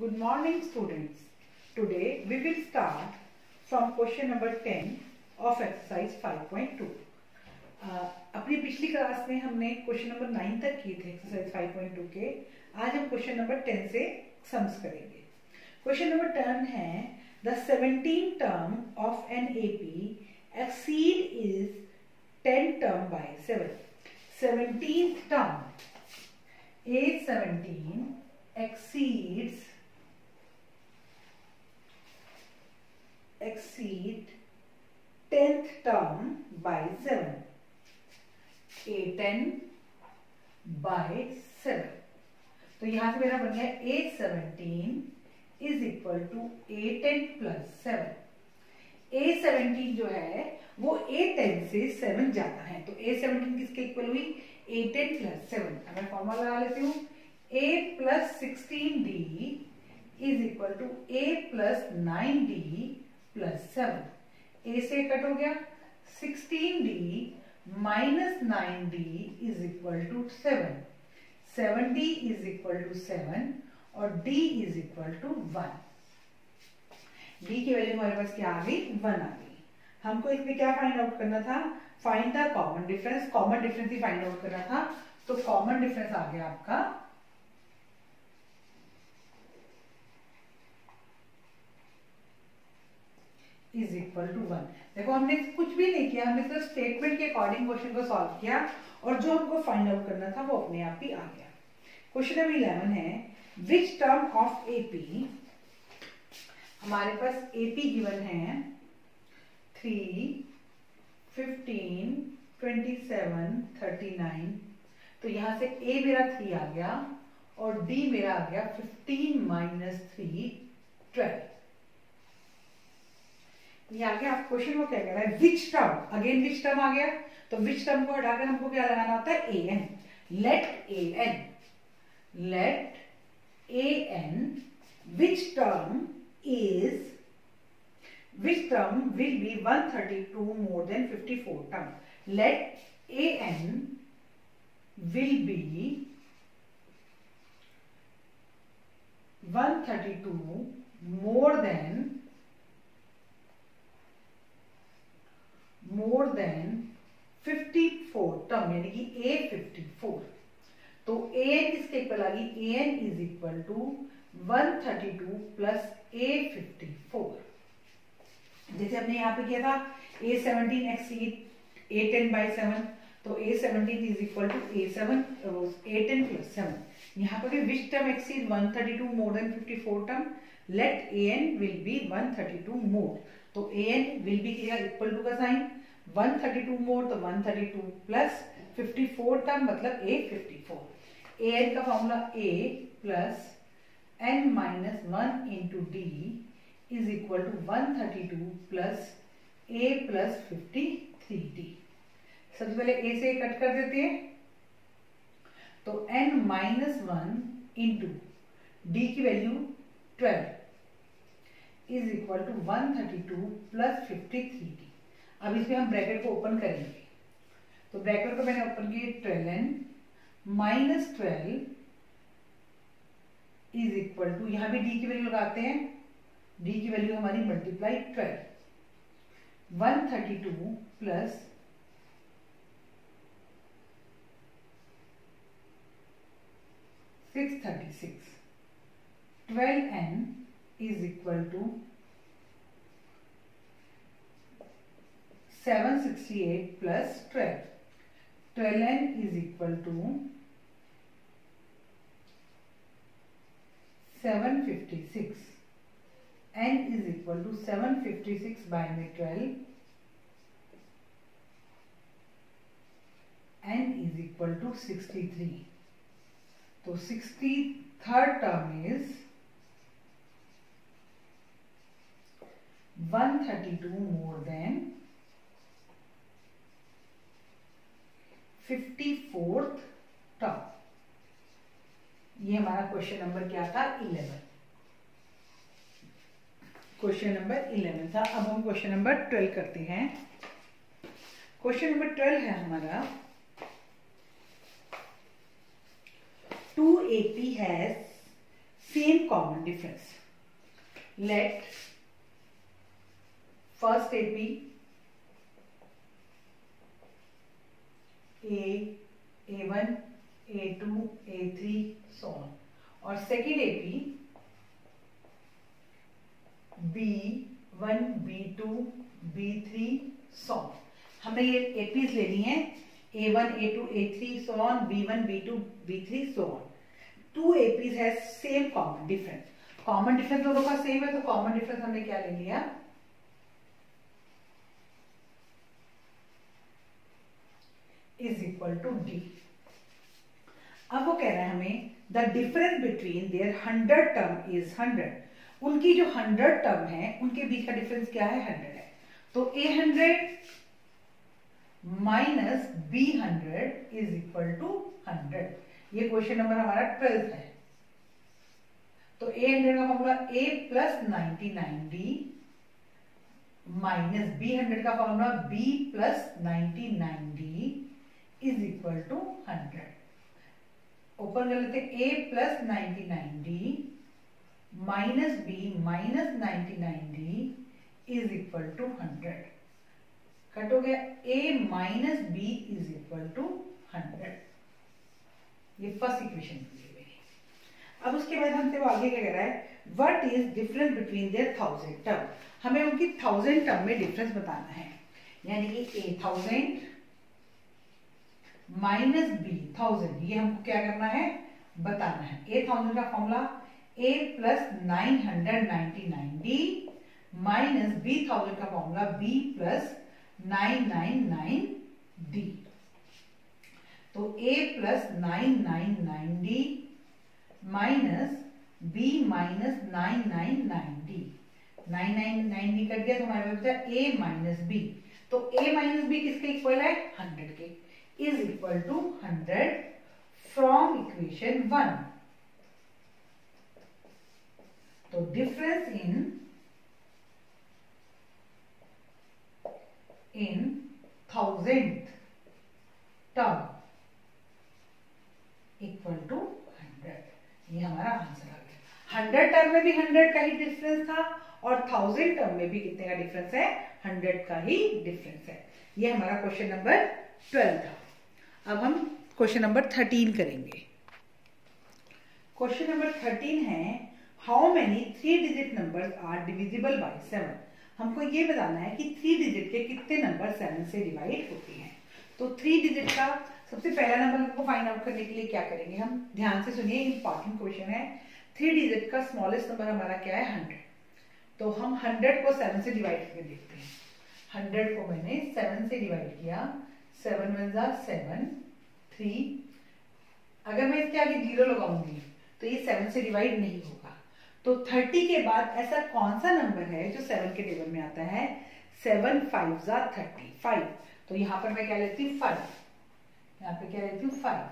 Good morning students. Today we will start from question number 10 of exercise 5.2. अपनी पिछली class में हमने question number 9 तक किए थे एक्सरसाइज 5.2 के. आज हम क्वेश्चन नंबर 10 से सम्स करेंगे. क्वेश्चन नंबर 10 है the 17th term of an AP exceed is 10 term by 7. 17th term A17 exceed 10th term by 7. A10 by 7. तो यहां से मेरा बन गया A17 is equal to A10 plus 7. A17 जो है वो A10 से 7 जाता है, तो A17 किसके इक्वल हुई? A10 plus 7. अब मैं फॉर्मूला लगा लेती हूँ. A plus 16D is equal to A plus 9D plus 7. A से कट हो गया. 16D minus 9D is equal to 7. 7D is equal to 7 और D is equal to 1. D की वैल्यू हमारे पास क्या आ गई? 1 आ गई. हमको इसमें क्या फाइंड आउट करना था? Find the common difference. Common difference he find out करना था. तो कॉमन डिफरेंस आ गया आपका इज इक्वल टू 1. देखो हमने कुछ भी नहीं किया, हमने सिर्फ स्टेटमेंट के अकॉर्डिंग क्वेश्चन को सॉल्व किया और जो हमको फाइंड आउट करना था वो अपने आप ही आ गया. क्वेश्चन नंबर 11 है विच टर्म ऑफ एपी. हमारे पास एपी गिवन है 3, 15, 27, 39. तो यहां से ए मेरा 3 आ गया और डी मेरा आ गया 15 माइनस 3, 12. ये आ गया. आप क्वेश्चन को क्या कह रहा है? Which term. Again which term आ गया, तो विच टर्म को हटाकर हमको क्या लगाना होता है? A N. Let A N which term will be 132 more than 54 term. Let an will be 132 more than 54 term, यानी कि A54. तो an किसके इक्वल आ गई? an is equal to 132 plus A54. जैसे हमने यहाँ पे किया था A17 एक्सीड A10 बाई 7, तो A17 is equal to A10 plus 7. यहाँ पर which term exceed 132 more than 54 term. Let an will be 132 more. तो an will be equal to का साइन 132 मोर, तो 132 प्लस 54 टर्म मतलब A54. an का formula a plus n minus 1 into D is equal to 132 plus a plus 53d. सबसे पहले a से cut कर देते हैं, तो n माइनस 1 इंटू डी की value 12 is equal to 132 plus 53d. अब इसमें हम ब्रैकेट को ओपन करेंगे, तो ब्रैकेट को मैंने ओपन किया 12n minus 12 is equal to, यहां भी डी की वैल्यू लगाते हैं. डी की वैल्यू हमारी multiply 12. 132 plus 636. 12n is equal to 768 plus 12. 12n is equal to 756. n is equal to 756 by 12. n is equal to 63. तो 63rd term is 132 more than 54th term. ये हमारा question number क्या था? 11. Question number 11 था. अब हम question number 12 करते हैं. क्वेश्चन नंबर 12 है हमारा 2AP has same common difference. Let first AP A, A1, A2, A3 so on, और second AP B1, B2, B3 so on. हमें ये APs लेनी है A1, A2, A3 so on, B1, B2, B3 so on. Two APs has same common difference. Common difference दोनों का same है तो common difference हमने क्या ले लिया, इज इक्वल टू डी. अब वो कह रहा है हमें the difference between their 100 term is 100. उनकी जो 100 टर्म है उनके बीच का डिफरेंस क्या है, 100 है. तो A100 minus B100 is equal to 100. ये क्वेश्चन नंबर हमारा 12 है. तो A100 का formula A plus 99D minus B100 का formula B plus 99D is equal to 100. Open कर लेते हैं. A plus 99D minus B minus 99D is equal to 100. Cut हो गया. A minus B is equal to 100. ये first equation दी गई. अब उसके बाद हमसे वो आगे क्या कह रहा है, what is difference between their 1000 term. हमें उनकी 1000 टर्म में डिफरेंस बताना है. यानी कि A1000 माइनस B1000 ये हमको क्या करना है, बताना है. A1000 का formula A plus 999D minus B1000 का फॉर्मूला B प्लस 999D. तो A plus 999D minus B minus 999D. 999D cut गया तो हमारे पास बचा A माइनस B. तो A माइनस B किसके इक्वल है, 100 के. Is equal to 100 from equation 1. तो difference in 1000th term equal to 100. ये हमारा आंसर आ गया. 100 टर्म में भी 100 का ही डिफरेंस था और 1000 टर्म में भी कितने का डिफरेंस है, 100 का ही डिफरेंस है. ये हमारा क्वेश्चन नंबर 12 था. अब हम क्वेश्चन नंबर 13 करेंगे. क्वेश्चन नंबर 13 है how many 3 digit numbers are divisible by 7. हमको ये बताना है कि 3 डिजिट के कितने नंबर 7 से डिवाइड होते हैं. तो 3 डिजिट का सबसे पहला नंबर को फाइंड आउट करने के लिए क्या करेंगे हम, ध्यान से सुनिए, इंपॉर्टेंट क्वेश्चन है. 3 डिजिट का स्मॉलेस्ट नंबर हमारा क्या है, 100. तो हम 100 को 7 से डिवाइड करके देखते हैं. 100 को मैंने 7 से डिवाइड किया. 7 1 जा 7 3. अगर मैं इसके आगे 0 लगाऊंगी तो ये 7 से डिवाइड नहीं होगा. तो 30 के बाद ऐसा कौन सा नंबर है जो 7 के टेबल में आता है, 7 5 जा 35. तो यहां पर मैं क्या लेती हूँ, 5. यहाँ पे क्या लेती हूँ, 5.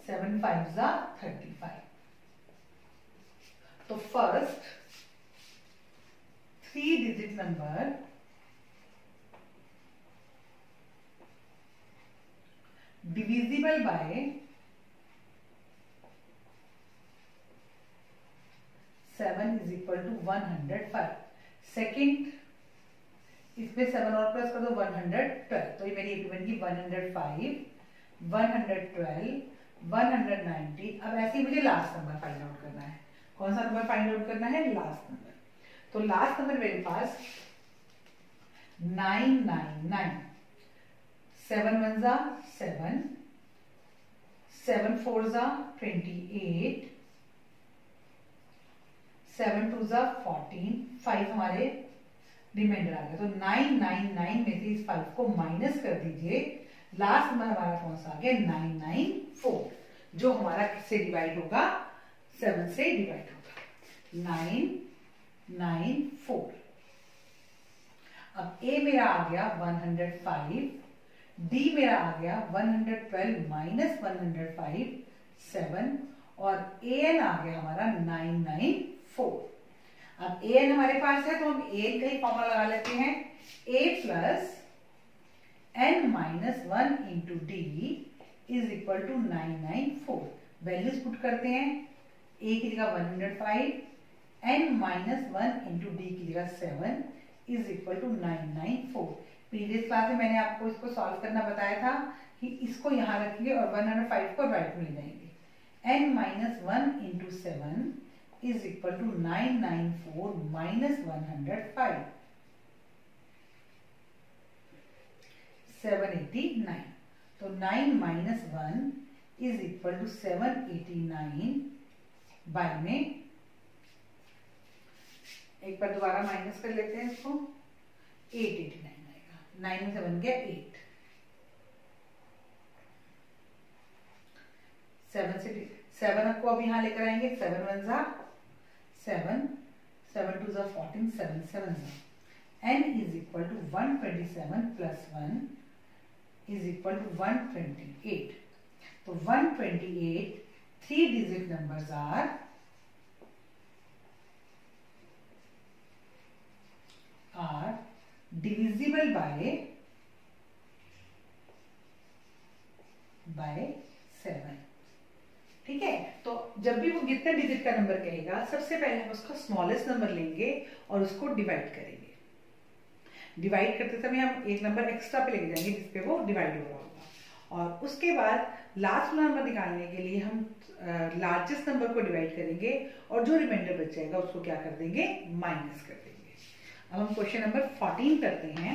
7 5 जा 35. तो first 3 digit number divisible by 7 is equal to 105. Second इसमें 7 और प्लस कर दो 112. तो ये मेरी बन गई 105 112 190. अब ऐसे ही मुझे लास्ट नंबर फाइंड आउट करना है. कौन सा नंबर फाइंड आउट करना है, लास्ट नंबर. तो लास्ट नंबर मेरे पास 999. 7 1 जा 7 7 4 जा 28 7 2 जा 14 5 हमारे रिमाइंडर आ गया. तो 999 में से इस 5 को माइनस कर दीजिए. लास्ट नंबर हमारा कौन सा आ गया, 994, जो हमारा किससे डिवाइड होगा, 7 से डिवाइड होगा. 994. अब A मेरा आ गया 105, D मेरा आ गया 112 माइनस 105 7 और AN आ गया हमारा 994. अब AN हमारे पास है तो हम AN का ही फॉर्मूला लगा लेते हैं. A plus n minus 1 into D is equal to 994. Values put करते हैं. a की जगह 105, n माइनस 1 इंटू डी की जगह 7 is equal to 994। Previous class में मैंने आपको इसको सॉल्व करना बताया था कि इसको यहाँ रखेंगे और 105 को राइट में ले जाएंगे। n minus 1 into 7 is equal to 994 minus 105, 789। तो 9 minus 1 is equal to 789 by में, एक बार दोबारा माइनस कर लेते हैं इसको, 889 आएगा। 9 में से बन गया 8, 7 से 7 को अब यहाँ लेकर आएंगे, 7 1 जा 7, 7 2 जा 14, 7 7 जा। n is equal to 127 plus 1 is equal to 128। तो 128 3 digit numbers are divisible by 7। ठीक है, तो जब भी वो कितने डिजिट का नंबर कहेगा सबसे पहले हम उसका स्मॉलेस्ट नंबर लेंगे और उसको डिवाइड करेंगे। डिवाइड करते समय हम एक नंबर एक्स्ट्रा पे लेके जाएंगे जिसपे वो डिवाइड हो रहा होगा, और उसके बाद लास्ट नंबर निकालने के लिए हम लार्जेस्ट नंबर को डिवाइड करेंगे और जो रिमाइंडर बच जाएगा उसको क्या कर देंगे, माइनस कर देंगे। अब हम क्वेश्चन नंबर 14 करते हैं।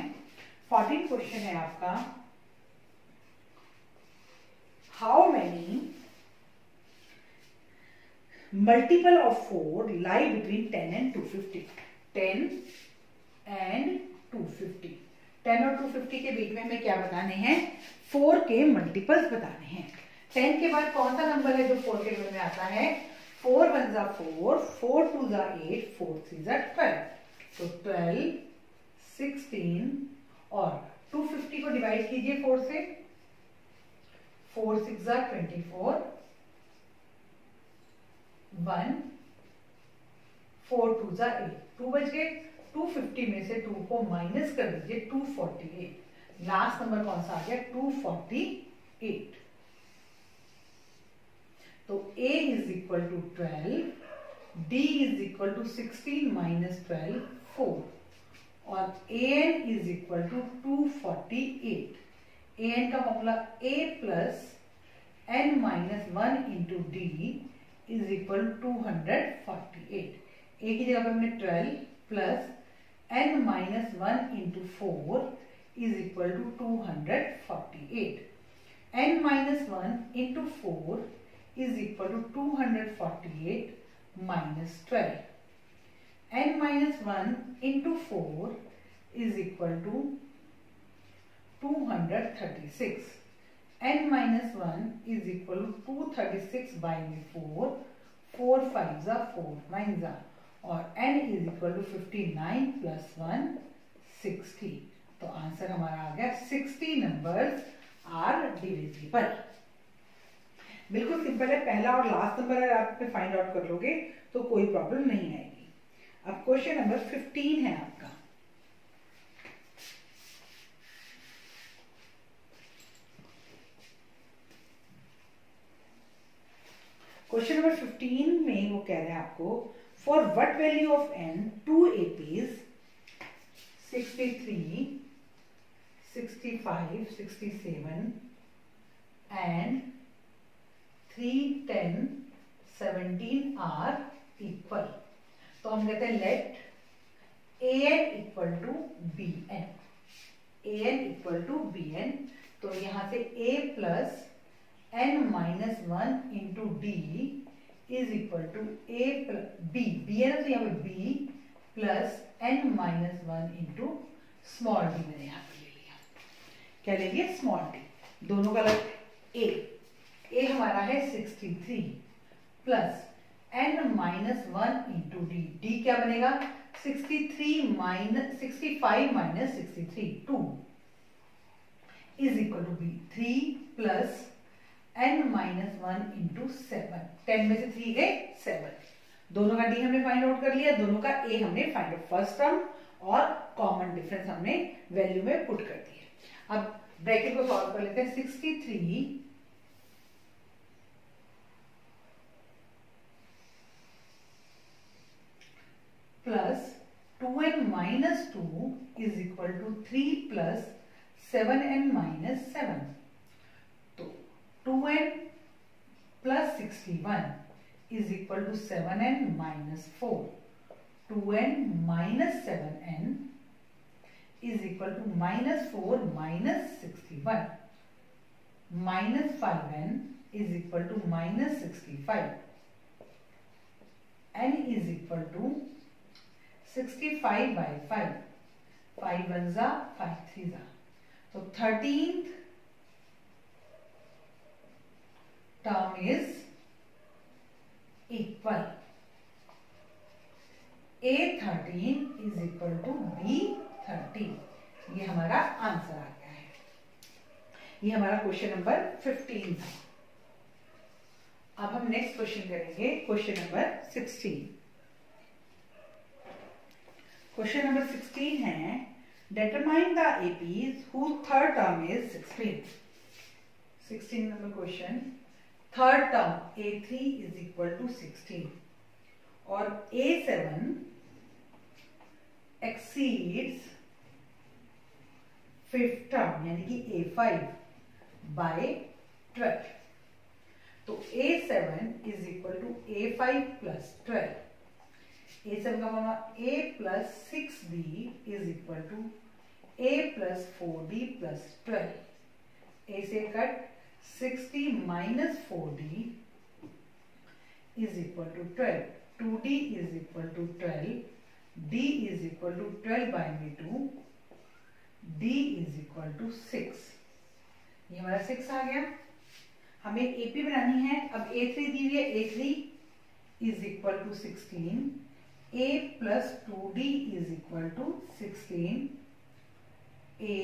14 क्वेश्चन है आपका, how many multiple of 4 lie between 10 and 250। 10 and 250, 10 और 250 के बीच में हमें क्या बताने हैं, 4 के मल्टीपल्स बताने हैं। 10 के बाद कौन सा नंबर है जो 4 के रूप में आता है, 4 1 जा 4, 4 2 जा 8, 4 3 जा 12। तो 12, 16 और 250 को डिवाइड कीजिए 4 से, 4 6 जा 24, 1, 4 2 जा 8, 2 बच गए। 250 में से 2 को माइनस कर दीजिए, 248। लास्ट नंबर कौन सा आ गया, 248। तो a is equal to 12, d is equal to 16 minus 12 4, और an is equal to 248। an का formula a plus n minus 1 into D is equal 248। a की जगह पर हमने 12 plus n minus 1 into 4 is equal to 248। n minus 1 into 4 is equal to 248 minus 12। n minus 1 into 4 is equal to 236। n minus 1 is equal to 236 by में 4, 4 5 जा 4 9 जा, और n is equal to 59 plus 1 60। तो answer हमारा आ गया 60 numbers are divisible. बिल्कुल simple है, पहला और लास्ट नंबर अगर आप फाइंड आउट कर लोगे तो कोई प्रॉब्लम नहीं आएगी। अब क्वेश्चन नंबर 15 है आपका, क्वेश्चन नंबर 15 में वो कह रहे हैं आपको, for what value of n 2 APs 63, 65, 67 and 3, 10, 17 are equal. तो हम कहते हैं let an equal to bn, an equal to bn। तो यहां से a plus n minus 1 into D is equal to a plus b, b है ना, तो यहाँ पे b plus n minus 1 into small D मैंने यहाँ पे ले लिया। क्या ले लिया, स्मॉल डी। दोनों का लग a हमारा है 63 plus n minus 1 into D, D क्या बनेगा 63 minus 65 minus 63 2 is equal to B 3 plus n minus 1 into 7, 10 में से 3 गए 7। दोनों का d हमने फाइंड आउट कर लिया, दोनों का a हमने फाइंड आउट, फर्स्ट टर्म और कॉमन डिफरेंस हमने वैल्यू में पुट कर दिया। अब ब्रैकेट को सॉल्व कर लेते हैं। 63 plus 2n minus 2 is equal to 3 plus 7n minus 7। तो 2n plus 61 is equal to 7n minus 4। 2n minus 7n is equal to minus 4 minus 61 minus 5n is equal to minus 65. n is equal to 65 by 5. 5 ones are 5 threes are. So 13th term is equal. A13 is equal to B13. ये हमारा answer आ गया है। ये हमारा question number 15 था। अब हम next question करेंगे, क्वेश्चन नंबर 16। क्वेश्चन नंबर 16 है, determine the APs whose third term is 16। 16 number question, third term A3 is equal to 16 और A7 exceeds फिफ्थ टर्म यानी कि A5 by 12। तो A7 is equal to A5 plus 12। A7 का formula A plus 6D is equal to A plus 4D plus 12। A से cut 60 minus 4D is equal to 12। 2D is equal to 12, D is equal to 12 by 2, D is equal to 6। ये हमारा 6 आ गया। हमें AP बनानी है। अब A3 दी हुई है, A3 is equal to 16, A plus 2D is equal to 16, A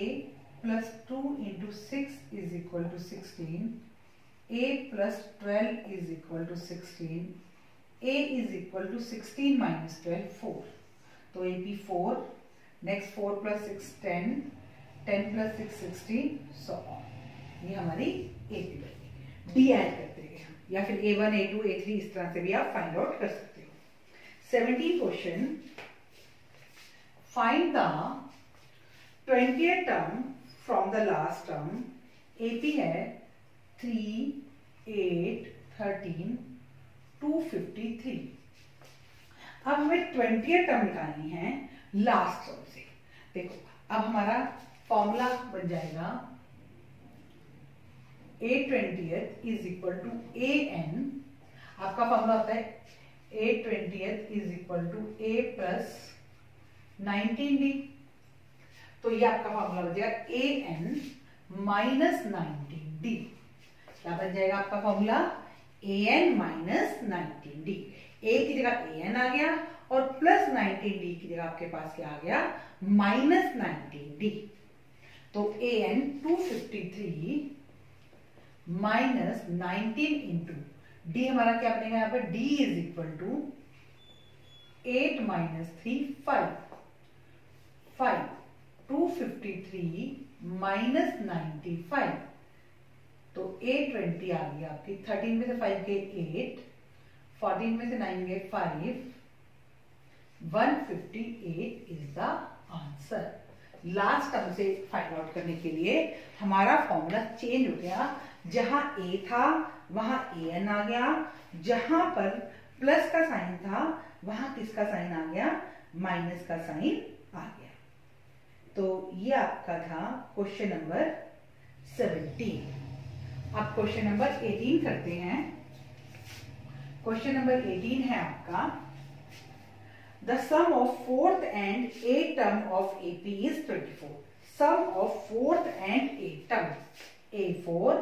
plus 2 into 6 is equal to 16, A plus 12 is equal to 16, A is equal to 16 minus 12, 4। तो AP 4, next 4 plus 6 10, 10 plus 6 16, so on। ये हमारी AP बनी। D add करते हैं या फिर A1 A2 A3 इस तरह से भी आप फाइंड आउट कर सकते हो। 17 question, find the 20th term from the last term. AP है 3 8 13 253। अब हमें 20th टर्म निकालनी है लास्ट टर्म से। देखो अब हमारा फॉर्मूला बन जाएगा A20th is equal to AN। आपका फॉर्मूला होता है A20th is equal to A plus 19D। तो ये आपका फॉर्मूला बन जाएगा AN माइनस 19D। क्या बन जाएगा आपका formula? AN minus 19D। A की जगह AN आ गया और प्लस 19D की जगह आपके पास क्या आ गया? Minus 19D। तो AN 253 माइनस 19 इंटू D हमारा क्या बनेगा यहाँ पर? D is equal to 8 minus 3 5 253 minus 95। तो A20 आ गया आपकी। 13 में से 5 गए 8, 14 में से 9 गए 5, 158 is the answer. Last term से फाइंड आउट करने के लिए हमारा फॉर्मूला चेंज हो गया। जहां A था वहां AN आ गया, जहां पर प्लस का साइन था वहां किसका साइन आ गया? माइनस का साइन आ गया। तो ये आपका था क्वेश्चन नंबर 17। अब क्वेश्चन नंबर 18 करते हैं। क्वेश्चन नंबर 18 है आपका, the sum of fourth and eight term of AP is 24। Sum of fourth and eight term A4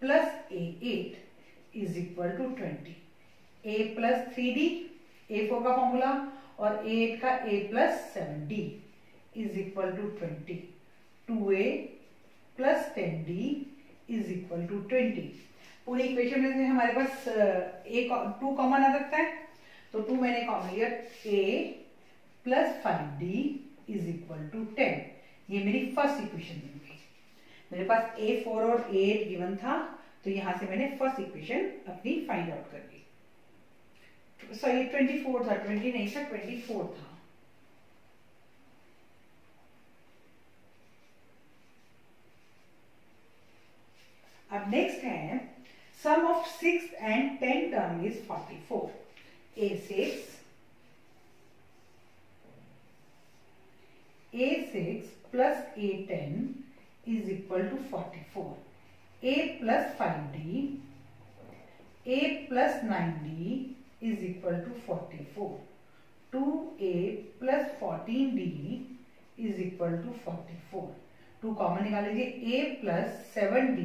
plus A8 is equal to 20। A plus 3D A4 का formula और A8 का A plus 7D is equal to 20। 2A plus 10D is equal to 20। पूरी equation में से हमारे पास two common आ सकता है, तो 2 मैंने कॉमन लिया। A plus 5D is equal to 10। ये मेरी फर्स्ट इक्वेशन बन गई। मेरे पास A4 और A8 गिवन था, तो यहां से मैंने फर्स्ट इक्वेशन अपनी फाइंड आउट कर ली। सॉरी 24 था, 20 नहीं था, 24 था। अब नेक्स्ट है sum of 6th and 10th term is 44. A6 plus A10 is equal to 44. A plus 5D, A plus 9D is equal to 44. 2A plus 14D is equal to 44. 2 common निकाल लीजिए. A plus 7D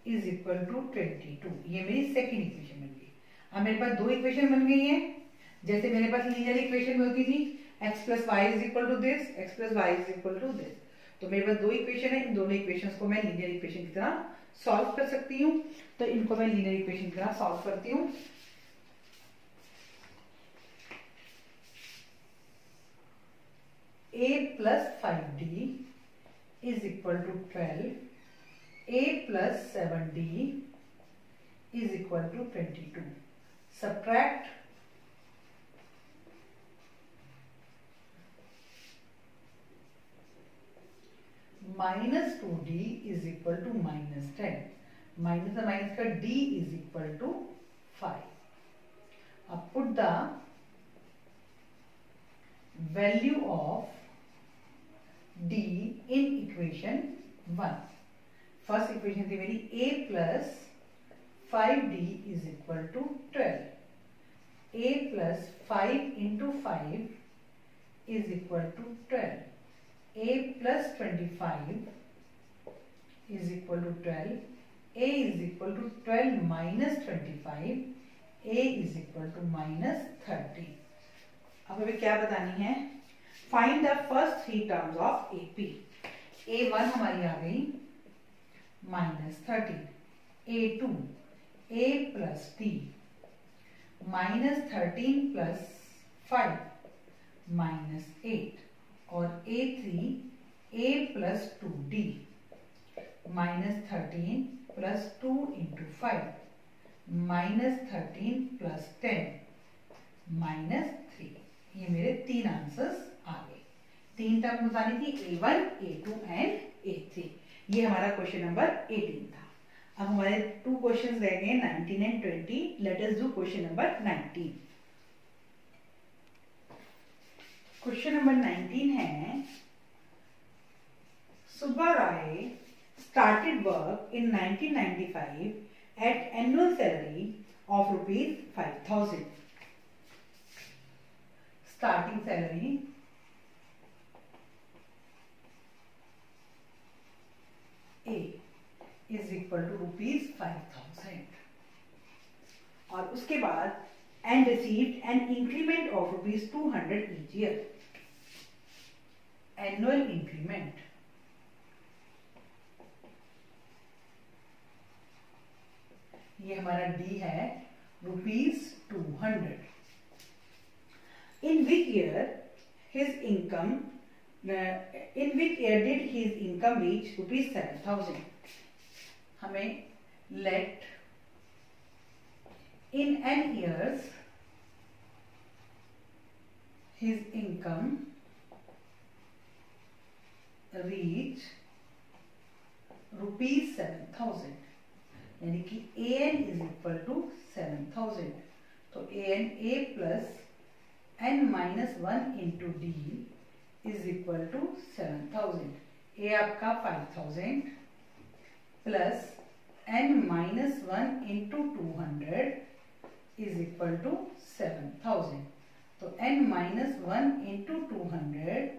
is equal to 22. ये मेरी second equation बन गई. अब मेरे पास दो equation बन गई हैं. जैसे मेरे पास लीनियर इक्वेशन में होती थी x plus y is equal to this, x plus y is equal to this. तो मेरे पास दो इक्वेशन है. इन दोनों इक्वेशंस को मैं लीनियर इक्वेशन की तरह सॉल्व कर सकती हूँ. तो इनको मैं लीनियर इक्वेशन की तरह सॉल्व करती हूँ. A plus 5D is equal to 12. A plus 7D is equal to 22. Subtract minus 2D is equal to minus 10. Minus the minus का D is equal to 5. अब put the value of D in equation 1. First equation थी मेरी A plus 5D is equal to 12. A plus 5 into 5 is equal to 12. A plus 25 is equal to 12. A is equal to 12 minus 25. A is equal to minus 30. अब हमें क्या बतानी है? Find the first three terms of AP. A1 हमारी आ गई minus 30. A2 A plus D minus 13 plus 5 minus 8. और A3 A plus 2D minus 13 plus 2 into 5 minus 13 plus 10 minus 3. ये मेरे तीन आंसर्स आ गए. तीन टर्म बतानी थी A1, A2 एंड A3. ये हमारा क्वेश्चन नंबर 18 था. अब हमारे 2 क्वेश्चंस रह गए 19 and 20. Let us do question number 19. Question number 19 है Subba Rai started work in 1995 at annual salary of rupees 5,000. Starting salary A is equal to rupees 5,000 और उसके बाद and received an increment of rupees 200 each year. Annual increment. ये हमारा D है rupees 200. In which year his income? In which year did his income reach rupees 7,000? हमें let in n years his income reach rupees 7,000. यानी कि an is equal to 7,000. तो an a plus n minus 1 into d is equal to 7,000. a आपका 5,000 plus n minus 1 into 200 is equal to 7,000. तो n minus 1 into 200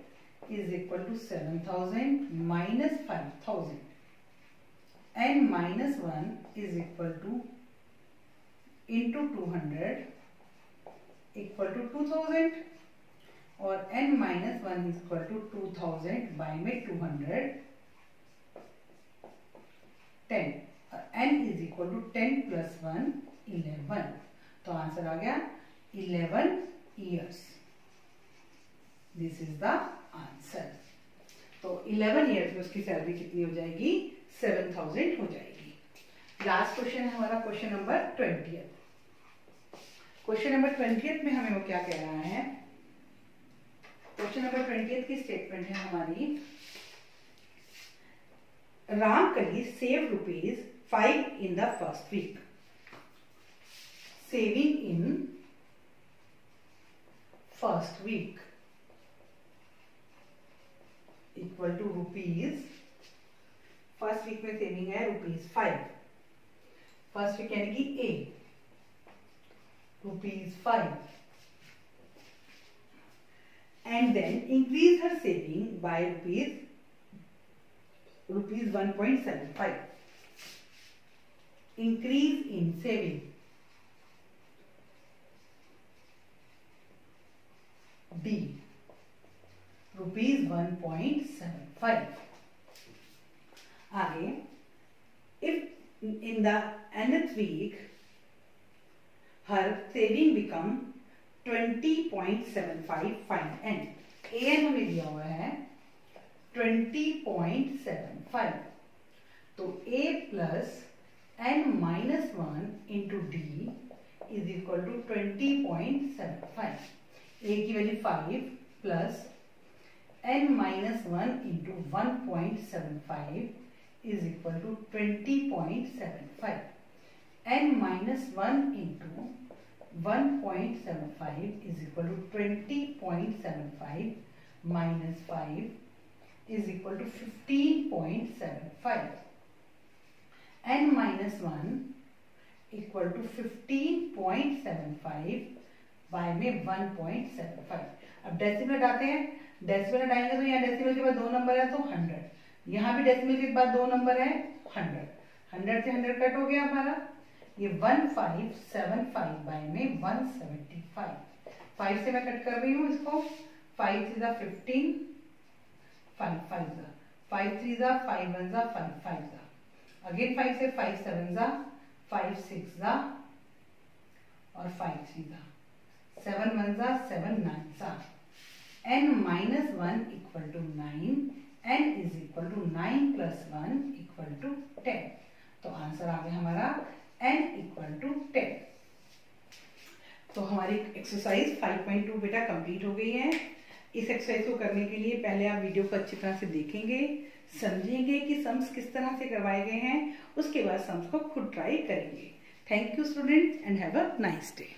is equal to 7,000 minus 5,000. n minus 1 is equal to into 200 equal to 2,000 और n minus 1 is equal to 2,000 by में 200 10. n is equal to 10 plus 1 11. तो answer आ गया 11 years. This is the answer. तो 11 years में उसकी salary कितनी हो जाएगी? 7,000 हो जाएगी. लास्ट क्वेश्चन है हमारा question number 20th. Question number 20th में हमें वो क्या कह रहा है? क्वेश्चन नंबर 20th की स्टेटमेंट है हमारी, Ramkali save rupees 5 in the first week. Saving in first week equal to rupees, first week में सेविंग है ₹5, फर्स्ट वीक यानी कि A, ₹5, and then increase her saving by rupees 1.75. Increase in saving D, rupees 1.75. आगे, if in the nth week her saving become 20.75, find n. an हमें दिया हुआ है 20.75, तो a plus n minus 1 into d is equal to 20.75. a की value 5 plus n minus 1 into 1.75 is equal to 20.75. n minus 1 into 1.75 is equal to 20.75 minus 5 is equal to 15.75. n minus 1 equal to 15.75 by में 1.75. अब decimal हटाते हैं, decimal हटाएंगे तो यहाँ decimal के बाद 2 नंबर है तो 100, यहाँ भी डेसिमल के बाद 2 नंबर है 100, 100 से 100 कट हो गया हमारा, ये 1575 बाय में 175, 5 से मैं कट कर रही हूँ इसको, 5 3 15, 5 5 5 3 5 1 5 5 अगेन 5 से 5 7 5 6 और 5 3 7 1 7 9 n minus 1 equal to 9, n is equal to 9 plus 1 equal to 10. तो आंसर आ गया हमारा n equal to 10. तो हमारी एक्सरसाइज 5.2 बेटा कंप्लीट हो गई है। इस एक्सरसाइज को करने के लिए पहले आप वीडियो को अच्छी तरह से देखेंगे, समझेंगे कि सम्स किस तरह से करवाए गए हैं, उसके बाद सम्स को खुद ट्राई करेंगे। Thank you students and have a nice day.